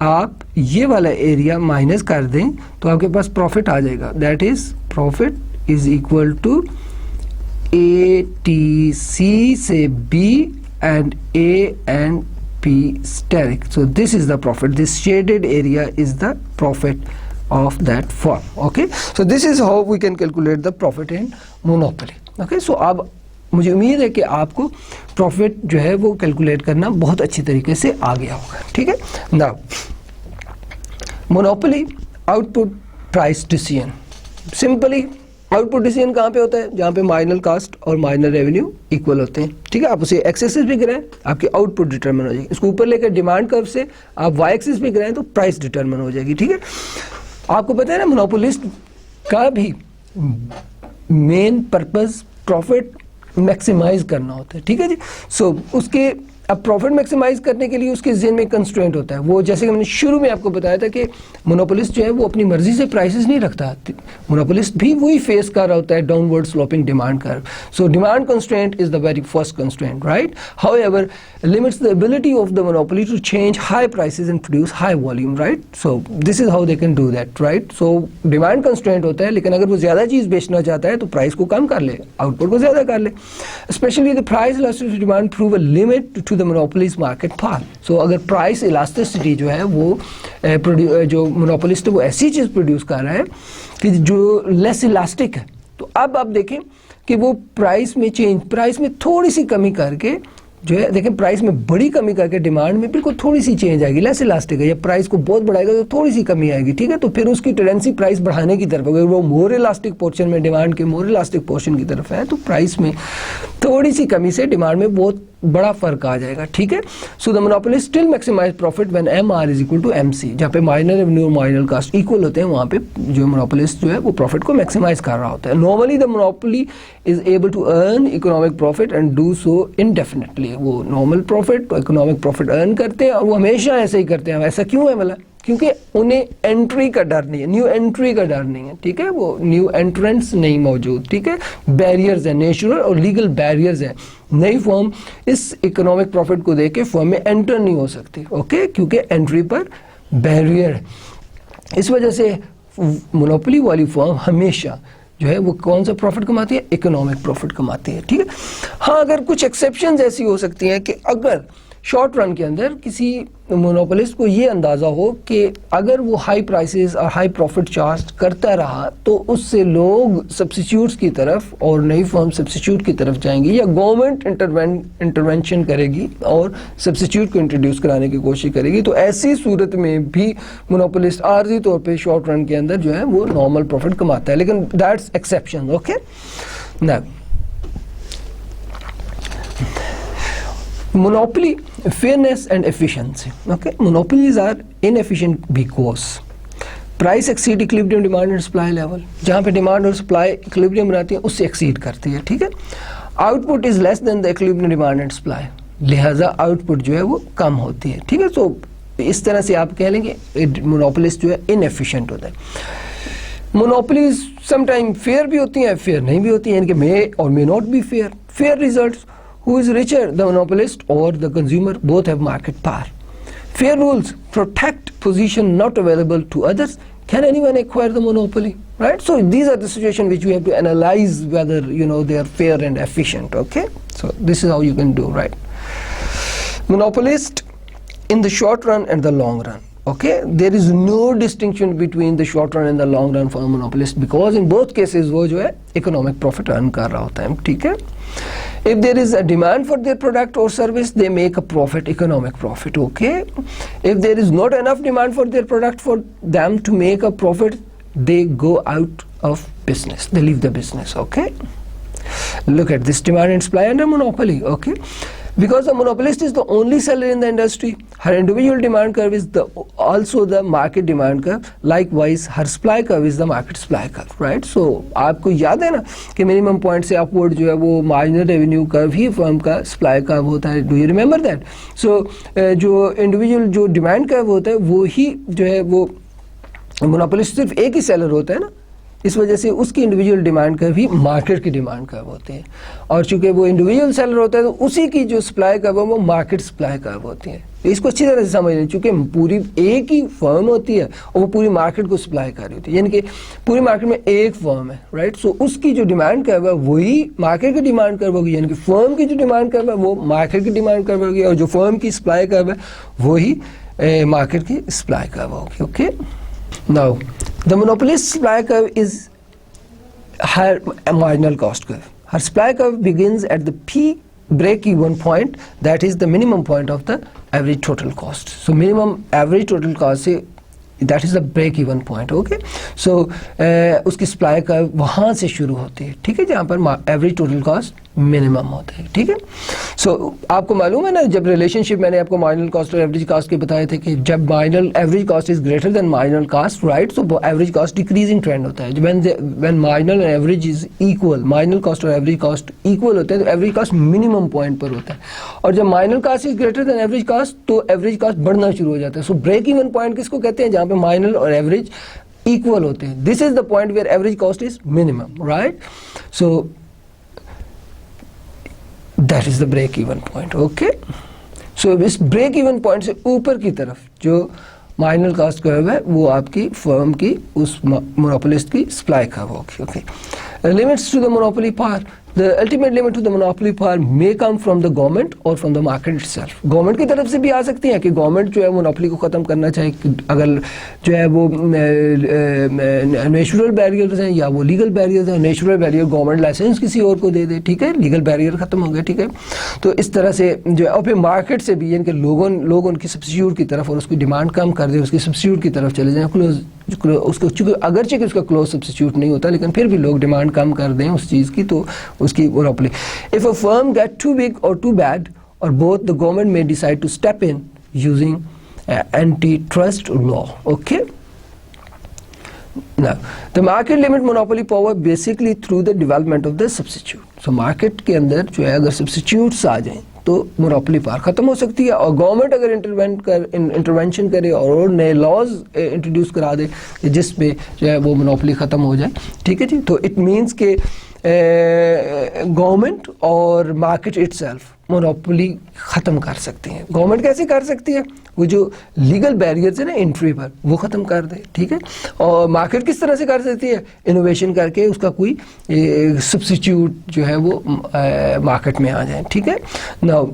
आप ये वाला area minus कर दें तो आपके पास प्रॉफिट आ जाएगा, that is profit is equal to A T C से B and A and P steric. So this is the profit. This shaded area is the profit of that firm. Okay. So this is how we can calculate the profit in monopoly. Okay. So अब मुझे उम्मीद है कि आपको profit जो है वो calculate करना बहुत अच्छी तरीके से आ गया होगा. ठीक है. Now monopoly output price decision. Simply output decision कहाँ पे होता है? जहाँ पे मार्जिनल कॉस्ट और मार्जिनल रेवेन्यू इक्वल होते हैं. ठीक है. आप उसे एक्स एक्सिस पे गिराएं, आपकी आउटपुट डिटरमिन हो जाएगी. इसको ऊपर लेकर डिमांड कर्व से आप वाई एक्सिस पे गिराएं तो प्राइस डिटरमिन हो जाएगी. ठीक है. आपको पता है ना मोनोपोलिस्ट का भी मेन पर्पस प्रॉफिट मैक्सिमाइज करना होता है. ठीक है जी. सो उसके अब प्रॉफिट मैक्सिमाइज करने के लिए उसके ज़हन में कंस्ट्रेंट होता है. वो जैसे कि मैंने शुरू में आपको बताया था कि मोनोपोलिस्ट जो है वो अपनी मर्जी से प्राइसेस नहीं रखता. मोनोपोलिस्ट भी वही फेस कर रहा होता है downward sloping demand curve. So demand constraint is the very first constraint, right. However limits the ability of the monopoly to change high prices and produce high volume, right. So this is how they can do that, right. So demand constraint होता है, लेकिन अगर वो ज़्यादा चीज़ बेचना चाहता है तो प्राइस को कम कर ले, आउटपुट को ज़्यादा कर ले. Specially the price elasticity demand prove a limit to the monopoly's market power. So अगर प्राइस इलास्टिसिटी जो है वो जो मोनोपोलिस्ट है वो ऐसी चीज़ प्रोड्यूस कर रहा है कि जो लेस इलास्टिक है, तो अब आप देखें कि वो प्राइस में थोड़ी सी कमी करके जो है, देखें प्राइस में बड़ी कमी करके डिमांड में बिल्कुल थोड़ी सी चेंज आएगी, लेस इलास्टिक है. या प्राइस को बहुत बढ़ाएगा तो थोड़ी सी कमी आएगी. ठीक है. तो फिर उसकी टेंडेंसी प्राइस बढ़ाने की तरफ, अगर वो मोर इलास्टिक पोर्शन में डिमांड के मोर इलास्टिक पोर्शन की तरफ है तो प्राइस में थोड़ी सी कमी से डिमांड में बहुत बड़ा फर्क आ जाएगा. ठीक है. So the monopoly still maximize profit when M R is equal to M C. जहाँ पे मार्जिनल रेवेन्यू और मार्जिनल कॉस्ट इक्वल होते हैं वहाँ पे जो मोनोपोलिस्ट जो है वो प्रॉफिट को मैक्सिमाइज कर रहा होता है. Normally the monopoly is able to earn economic profit and do so indefinitely. वो normal profit economic profit earn करते हैं और वो हमेशा ऐसे ही करते हैं. ऐसा क्यों है भला? क्योंकि उन्हें एंट्री का डर नहीं है, न्यू एंट्री का डर नहीं है. ठीक है. वो न्यू एंट्रेंस नहीं मौजूद. ठीक है. बैरियर्स हैं, नेचुरल और लीगल बैरियर्स हैं. नई फर्म इस इकोनॉमिक प्रॉफिट को देख के फर्म में एंटर नहीं हो सकती. ओके. क्योंकि एंट्री पर बैरियर है. इस वजह से मोनोपोली वाली फर्म हमेशा जो है वो कौन सा प्रॉफिट कमाती है? इकोनॉमिक प्रॉफिट कमाती है. ठीक है. हाँ, अगर कुछ एक्सेप्शंस ऐसी हो सकती हैं कि अगर शॉर्ट रन के अंदर किसी मोनोपोलिस्ट को ये अंदाज़ा हो कि अगर वो हाई प्राइसेस और हाई प्रॉफिट चार्ज करता रहा तो उससे लोग सब्स्टिट्यूट्स की तरफ और नई फर्म सब्स्टिट्यूट की तरफ जाएंगी, या गवर्नमेंट इंटरवेंशन करेगी और सब्स्टिट्यूट को इंट्रोड्यूस कराने की कोशिश करेगी. तो ऐसी सूरत में भी मोनोपोलिस्ट आर्जी तौर पे शॉर्ट रन के अंदर जो है वो नॉर्मल प्रॉफिट कमाता है, लेकिन दैट्स एक्सेप्शन. ओके. ना monopoly, fairness and efficiency. Okay, monopolies are inefficient because price exceed equilibrium demand and supply level. जहाँ पे demand और supply equilibrium बनाती है उससे exceed करती है. ठीक है. Output is less than the equilibrium demand and supply. लिहाजा output जो है वो कम होती है. ठीक है. तो इस तरह से आप कह लेंगे monopolist जो है inefficient होता है. Monopolies sometime fair भी होती हैं, fair नहीं भी होती हैं, इनके may or may not be fair. Fair results. Who is richer, the monopolist or the consumer? Both have market power. Fair rules protect position not available to others. Can anyone acquire the monopoly? Right? So these are the situations which we have to analyze whether they are fair and efficient. Okay? So this is how you can do, right? Monopolist in the short run and the long run. Okay, there is no distinction between the short run and the long run for a monopolist because in both cases वो जो है economic profit earn कर रहा होता है. ठीक है. If there is a demand for their product or service, they make a profit, economic profit. Okay. If there is not enough demand for their product for them to make a profit, they go out of business. They leave the business. Okay. Look at this demand and supply under monopoly. Okay. Because the monopolist is the only seller in the industry, her individual demand curve is also the market demand curve. Likewise, her supply curve is the market supply curve, right? So आपको याद है ना कि minimum point से upward जो है वो marginal revenue curve ही फर्म का सप्लाई कर्व होता है. Do you remember that? So जो इंडिविजुअल जो डिमांड कर्व होता है वो ही जो है वो मोनोपोलिस्ट सिर्फ एक ही सेलर होता है ना, इस वजह से उसकी इंडिविजुअल डिमांड कर्व भी मार्केट की डिमांड कर्व होती है, और चूंकि वो इंडिविजुअल सेलर होता है तो उसी की जो सप्लाई कर्व है वो मार्केट सप्लाई कर्व होती है। इसको अच्छी तरह से समझ लें, चूंकि पूरी एक ही फर्म होती है और वो पूरी मार्केट को सप्लाई कर रही होती है, यानी कि पूरी मार्केट में एक फर्म है, राइट। सो उसकी जो डिमांड कर्व है वही मार्केट की डिमांड कर्व होगी, यानी कि फर्म की जो डिमांड कर्व है वो मार्केट की डिमांड कर्व होगी, और जो फर्म की सप्लाई कर्व है वही मार्केट की सप्लाई कर्व होगी। Okay, now the monopolist supply curve is her marginal cost curve. Her supply curve begins at the peak break-even point, that is the minimum point of the average total cost. So minimum average total cost से that is the break-even point. Okay, so उसकी supply का वहाँ से शुरू होती है, ठीक है, जहाँ पर एवरेज टोटल कॉस्ट मिनिमम होता है, ठीक है। सो आपको मालूम है ना, जब रिलेशनशिप मैंने आपको मार्जिनल कॉस्ट और एवरेज कॉस्ट के बताए थे कि जब marginal average cost is greater than marginal cost, right, so average cost decreasing trend होता है। When marginal and average is equal, marginal cost और एवरेज कॉस्ट इक्वल होते हैं तो एवरेज कॉस्ट मिनिमम पॉइंट पर होता है, और जब marginal cost is greater than average cost तो एवरेज कॉस्ट बढ़ना शुरू हो जाता है। सो ब्रेक इवन पॉइंट किसको कहते हैं? जहाँ पे मार्जिनल और एवरेज इक्वल होते हैं। This is the point where average cost is minimum, right. So that is the break even point. Okay, so इस ब्रेक इवन पॉइंट से ऊपर की तरफ जो मार्जिनल कॉस्ट कर्व है वो आपकी फर्म की उस मोनोपोलिस्ट की सप्लाई कर्व होगी। Okay, limits to the monopoly power, the ultimate limit to the monopoly power may come from the government or from the market itself. Government की तरफ से भी आ सकती है कि गवर्नमेंट जो है मोनोपोली को ख़त्म करना चाहे, अगर जो है वो नेचुरल बैरियर्स हैं या वो लीगल बैरियर्स हैं। नेचुरल बैरियर गवर्नमेंट लाइसेंस किसी और को दे दे, ठीक है, लीगल बैरियर ख़त्म हो गया, ठीक है। तो इस तरह से जो है, और फिर मार्केट से भी, यानी कि लोग उनकी सब्सिट्यूट की तरफ और उसकी डिमांड कम कर दे, उसकी सब्सिट्यूट की तरफ चले जाएँ, क्लोज उसको, चूँकि अगरचे कि उसका क्लोज सब्सिट्यूट नहीं होता लेकिन फिर भी लोग डिमांड कम कर दें उस चीज़ की, तो उसकी monopoly. If a firm get too big और टू बैड और बोथ, द गवर्नमेंट में decide to step in using anti trust law. Okay, now the market limit monopoly power basically through the development of the substitute. So market के अंदर जो है अगर substitutes आ जाएं तो मोनोपोली पावर खत्म हो सकती है, और गवर्नमेंट अगर इंटरवेंशन करे और नए लॉज इंट्रोड्यूस करा दे जिस पे जो है वो मोनोपोली ख़त्म हो जाए, ठीक है जी। तो इट मीन्स के गवर्नमेंट और मार्केट इटसेल्फ मोनोपोली ख़त्म कर सकती हैं। गवर्नमेंट कैसे कर सकती है? वो जो लीगल बैरियर्स है ना एंट्री पर, वो ख़त्म कर दे, ठीक है। और मार्केट किस तरह से कर सकती है? इनोवेशन करके उसका कोई सब्स्टिट्यूट जो है वो मार्केट में आ जाए, ठीक है। Now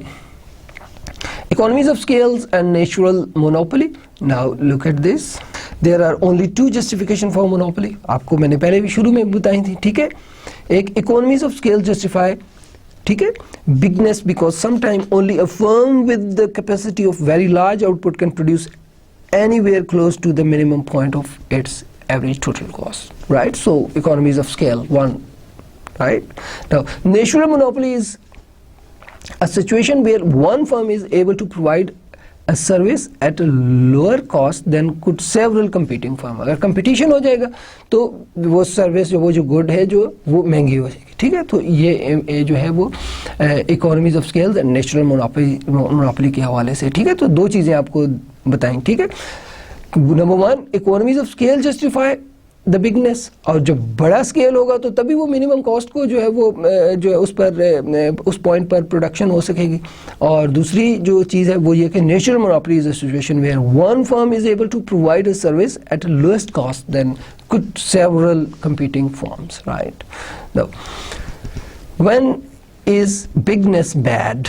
economies of scales and natural monopoly. Now look at this. There are only two justification for monopoly. आपको मैंने पहले भी शुरू में बताई थी, ठीक है। एक economies of scale justify, ठीक है, bigness because sometime only a firm with the capacity of very large output can produce anywhere close to the minimum point of its average total cost, right? So economies of scale, one, right? Now natural monopoly is a situation where one firm is able to provide a service at a lower cost than could several competing firm. अगर competition हो जाएगा तो वो service, वो जो good है जो वो महंगी हो जाएगी, ठीक है। तो ये जो है वो economies of scales and natural monopoly के हवाले से, ठीक है। तो दो चीज़ें आपको बताएंगे, ठीक है। Number one, economies of scale justify the bigness, और जब बड़ा स्केल होगा तो तभी वो मिनिमम कॉस्ट को जो है उस पॉइंट पर प्रोडक्शन हो सकेगी। और दूसरी जो चीज़ है वो ये कि natural monopoly is a situation where one firm is able to provide a service at a lowest cost than could several competing firms, right. Now when is bigness bad?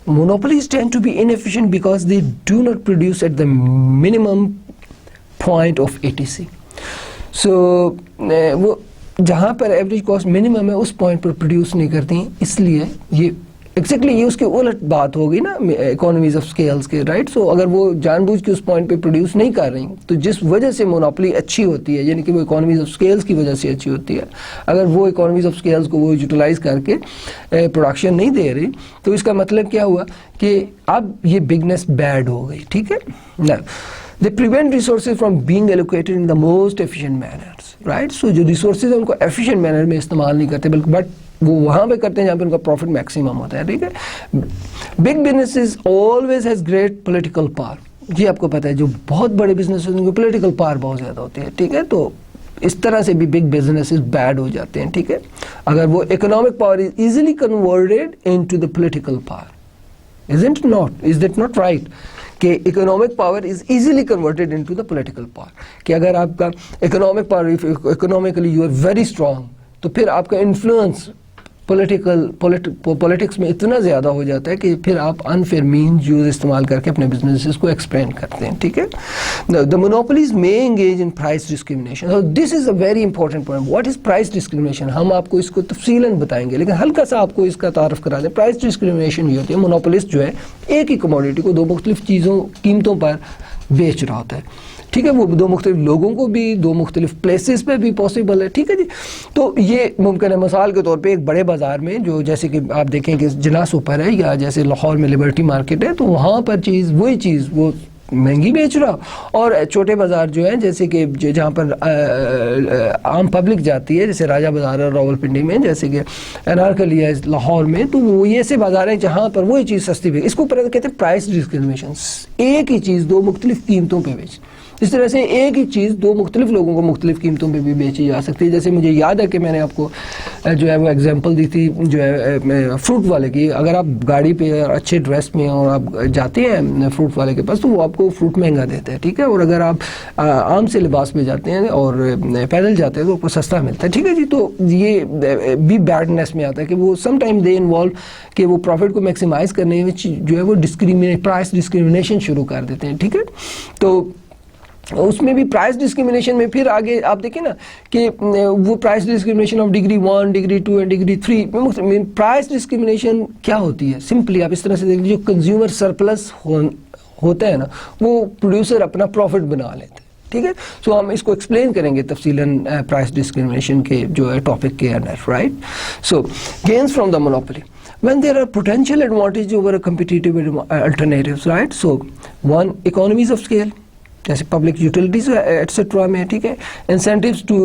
Monopolies tend to be inefficient because they do not produce at the minimum point of ATC. So वो जहाँ पर average cost minimum है उस point पर produce नहीं करती हैं, इसलिए ये एग्जैक्टली ये उसके उलट बात हो गई ना इकोनॉमीज ऑफ स्केल्स के, राइट। सो अगर वो जानबूझ के उस पॉइंट पे प्रोड्यूस नहीं कर रही तो जिस वजह से मोनोपोली अच्छी होती है, यानी कि वो इकोनॉमीज ऑफ स्केल्स की वजह से अच्छी होती है, अगर वो इकोनॉमीज ऑफ स्केल्स को वो यूटिलाइज करके प्रोडक्शन नहीं दे रही तो इसका मतलब क्या हुआ कि अब ये बिगनेस बैड हो गई, ठीक है ना। They prevent resources from being allocated in the most efficient manners, right? So जो resources हैं उनको efficient manner में इस्तेमाल नहीं करते, बल्कि बट वो वहाँ पे करते हैं जहाँ पे उनका प्रॉफिट मैक्सिमम होता है, ठीक है। Big businesses always has great political power, ये आपको पता है। जो बहुत बड़े बिजनेस उनकी पॉलिटिकल पावर बहुत ज़्यादा होती है, ठीक है। तो इस तरह से भी बिग बिजनेसेस बैड हो जाते हैं, ठीक है, अगर वो economic power is easily converted into the political power. Is that not right? कि economic power is easily converted into the political power. कि अगर आपका economic power, economically you are very strong, तो फिर आपका इन्फ्लुएंस पॉलिटिक्स में इतना ज़्यादा हो जाता है कि फिर आप अनफेयर मीन्स यूज इस्तेमाल करके अपने बिजनेसेस को एक्सपेंड करते हैं, ठीक है. The monopolies may engage in price discrimination. This is a very important point. What is price discrimination? हम आपको इसको तफसीलन बताएंगे, लेकिन हल्का सा आपको इसका तारफ़ करा दें. प्राइस डिस्क्रिमिनेशन ये होती है, मोनोपोलिस्ट जो है एक ही कमोडिटी को दो मुख्तलिफ कीमतों पर बेच रहा होता है, ठीक है. वो दो मुख्तलिफ लोगों को भी दो मुख्तलिफ प्लेसेस पे भी पॉसिबल है, ठीक है जी. तो ये मुमकिन है. मिसाल के तौर पे एक बड़े बाज़ार में, जो जैसे कि आप देखें कि जिना सुपर है या जैसे लाहौर में लिबर्टी मार्केट है, तो वहाँ पर वही चीज़ वो महंगी बेच रहा, और छोटे बाज़ार जो है जैसे कि जहाँ पर आम पब्लिक जाती है, जैसे राजा बाज़ार है रावलपिंडी में, जैसे कि अनारकली है लाहौर में, तो वो ये ऐसे बाज़ार हैं जहाँ पर वही चीज़ सस्ती बेच. इसको कहते हैं प्राइस डिस्क्रिमिनेशन. एक ही चीज़ दो मुख्तलिफ कीमतों पर बेच. इस तरह से एक ही चीज़ दो मुख्तलिफ लोगों को मुख्तलिफ कीमतों पे भी बेची जा सकती है. जैसे मुझे याद है कि मैंने आपको जो है वो एग्जांपल दी थी जो है फ्रूट वाले की. अगर आप गाड़ी पे अच्छे ड्रेस में और आप जाते हैं फ्रूट वाले के पास, तो वो आपको फ्रूट महंगा देता है, ठीक है. और अगर आप आम से लिबास में जाते हैं और पैदल जाते हैं तो आपको सस्ता मिलता है, ठीक है जी. तो ये भी बैडनेस में आता है कि वो समटाइम दे इन्वॉल्व कि वो प्रॉफिट को मैक्सिमाइज करने में जो है वो प्राइस डिस्क्रिमिनेशन शुरू कर देते हैं, ठीक है. तो उसमें भी प्राइस डिस्क्रिमिनेशन में फिर आगे आप देखें ना कि वो price discrimination of degree 1, degree 2 and degree 3. Price discrimination क्या होती है? सिंपली आप इस तरह से देख लीजिए, कंज्यूमर सरप्लस होता है ना, वो प्रोड्यूसर अपना प्रॉफिट बना लेते हैं, ठीक है. सो हम इसको एक्सप्लेन करेंगे तफसीलन प्राइस डिस्क्रिमिनेशन के जो है टॉपिक के अंदर, right. So gains from the monopoly when there are potential advantage over a competitive alternatives, right. So one, economies of scale, जैसे पब्लिक यूटिलिटीज एटसेट्रा में, ठीक है. Incentives to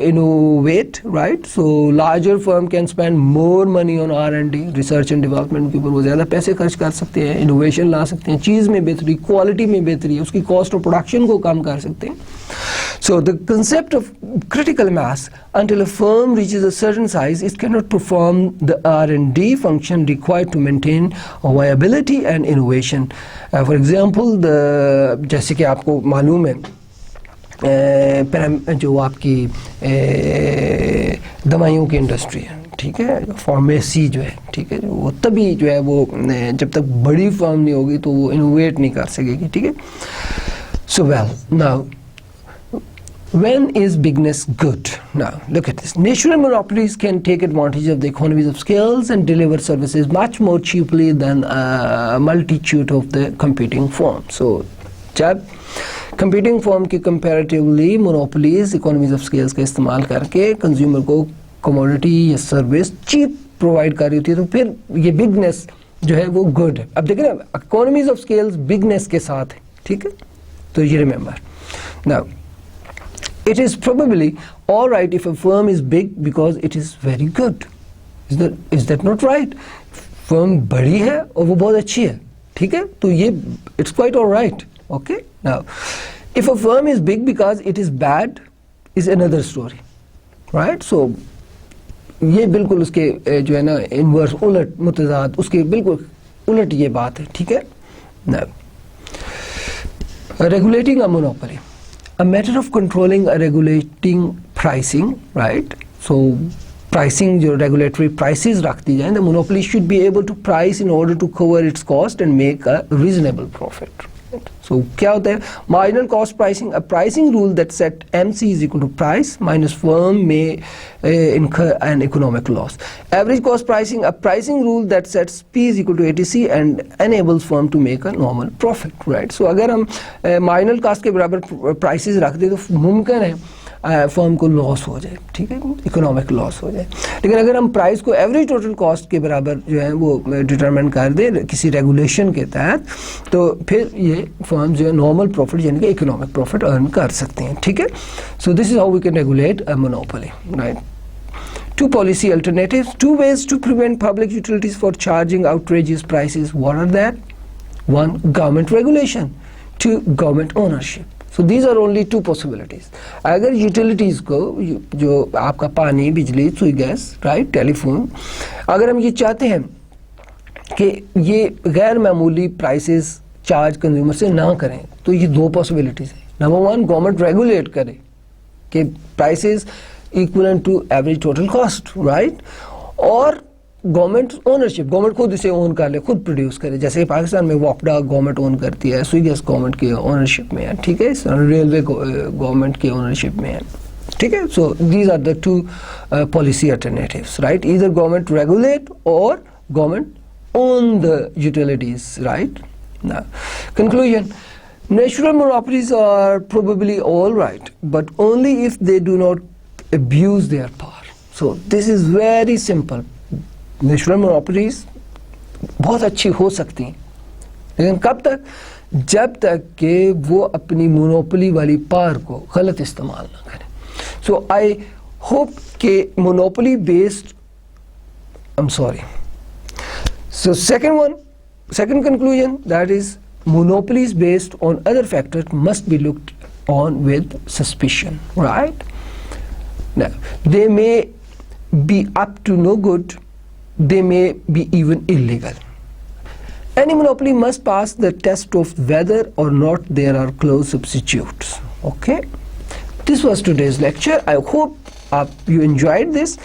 innovate, right. So larger firm can spend more money on R&D, research and development के ऊपर वो ज़्यादा पैसे खर्च कर सकते हैं, इनोवेशन ला सकते हैं, चीज़ में बेहतरी, क्वालिटी में बेहतरी है, उसकी कॉस्ट ऑफ प्रोडक्शन को कम कर सकते हैं. So the concept of critical mass, until a firm reaches a certain size, it cannot perform the R&D function required to maintain viability and innovation. For example, जैसे कि आपको मालूम है जो आपकी दवाइयों की इंडस्ट्री है, ठीक है, फार्मेसी जो है, ठीक है, वो तभी जो है वो जब तक बड़ी फर्म नहीं होगी तो वो इनोवेट नहीं कर सकेगी, ठीक है. So well, now when is bigness good? Now look at this. National monopolies can take advantage of the economies of scales and deliver services much more cheaply than a multitude of the competing firms. So जब competing firm की comparatively monopolies economies of scales का इस्तेमाल करके consumer को commodity या service cheap provide कर रही होती है, तो फिर ये bigness जो है वो good है. अब देखिए ना, economies of scales bigness के साथ है, ठीक है. तो ये remember. Now it is probably all right if a firm is big because it is very good. Is that not right? Firm बड़ी है और वो बहुत अच्छी है, ठीक है, तो ये it's quite all right. Okay. Now if a firm is big because it is bad is another story, right. So ये बिल्कुल उसके जो है ना इनवर्स, उलट, मुतज़ाद, उसके बिल्कुल उलट ये बात है, ठीक है. Now regulating a monopoly, a matter of controlling a regulating pricing, right. So pricing जो regulatory prices रख दी जाए, the monopoly should be able to price in order to cover its cost and make a reasonable profit. So क्या होता है marginal cost pricing, a pricing rule that set MC is equal to price minus firm may incur an economic loss. Average cost pricing, a pricing rule that sets P is equal to ATC and enables firm to make a normal profit, right. So अगर हम marginal cost के बराबर prices रख दें तो मुमकिन है firm को लॉस हो जाए, ठीक है, इकोनॉमिक लॉस हो जाए. लेकिन अगर हम प्राइस को एवरेज टोटल कॉस्ट के बराबर जो है वो डिटरमिन कर दें किसी रेगुलेशन के तहत, तो फिर ये फर्म जो है नॉर्मल प्रॉफिट यानी कि इकोनॉमिक प्रॉफिट अर्न कर सकते हैं, ठीक है. So this is how we can regulate a monopoly, right. Two policy alternatives, two ways to prevent public utilities for charging outrageous prices. What are that? One, government regulation. Two, government ownership. So these are only two possibilities. अगर utilities को, जो आपका पानी, बिजली, सुई, gas, right, telephone, अगर हम ये चाहते हैं कि ये गैर मामूली प्राइसेस चार्ज कंज्यूमर से ना करें, तो ये दो पॉसिबिलिटीज है। नंबर वन, गवर्नमेंट रेगुलेट करे कि prices equivalent to average total cost, right, और गवर्नमेंट ओनरशिप, गवर्नमेंट खुद इसे ओन कर ले, खुद प्रोड्यूस करे। जैसे पाकिस्तान में वॉपडा गवर्नमेंट ओन करती है, सुई गैस गवर्नमेंट की ओनरशिप में है, ठीक है, रेलवे गवर्नमेंट की ओनरशिप में है, ठीक है। So these are the two policy alternatives, right, either government regulate और government own the utilities, right? Now, conclusion. Natural monopolies are probably all right, but only if they do not abuse their power. So this is very simple. Natural monopolies बहुत अच्छी हो सकती हैं, लेकिन कब तक? जब तक कि वो अपनी मोनोपोली वाली पावर को गलत इस्तेमाल ना करें। So I hope कि monopoly based, I'm sorry. So second conclusion, that is monopolies based on other factors must be looked on with suspicion, right? Now, they may be up to no good, they may be even illegal. Any monopoly must pass the test of whether or not there are close substitutes. Okay? This was today's lecture. I hope you enjoyed this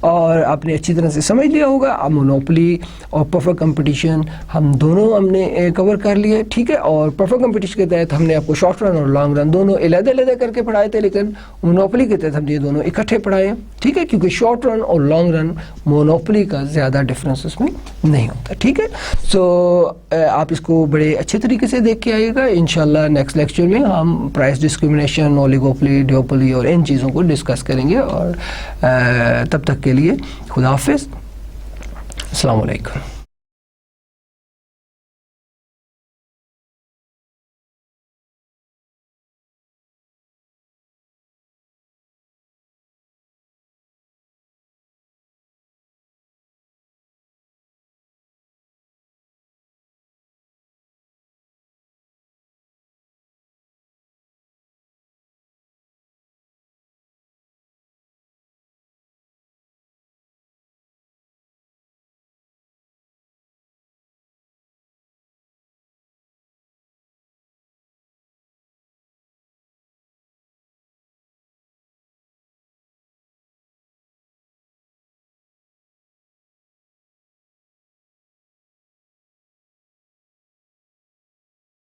और आपने अच्छी तरह से समझ लिया होगा। अब monopoly और परफेक्ट कंपटीशन हम दोनों हमने कवर कर लिए, ठीक है। और परफेक्ट कंपटीशन के तहत हमने आपको शॉर्ट रन और लॉन्ग रन दोनों अलग-अलग करके पढ़ाए थे, लेकिन मोनोपोली के तहत हम ये दोनों इकट्ठे पढ़ाए, ठीक है, क्योंकि शॉर्ट रन और लॉन्ग रन मोनोपोली का ज़्यादा डिफरेंस उसमें नहीं होता, ठीक है। सो आप इसको बड़े अच्छे तरीके से देख के आइएगा। इंशाल्लाह नेक्स्ट लेक्चर में हम प्राइस डिस्क्रिमिनेशन, ओलिगोपोली, डिओपोली और इन चीज़ों को डिस्कस करेंगे। और तब तक के लिए खुदा हाफिज़, अस्सलाम वालेकुम।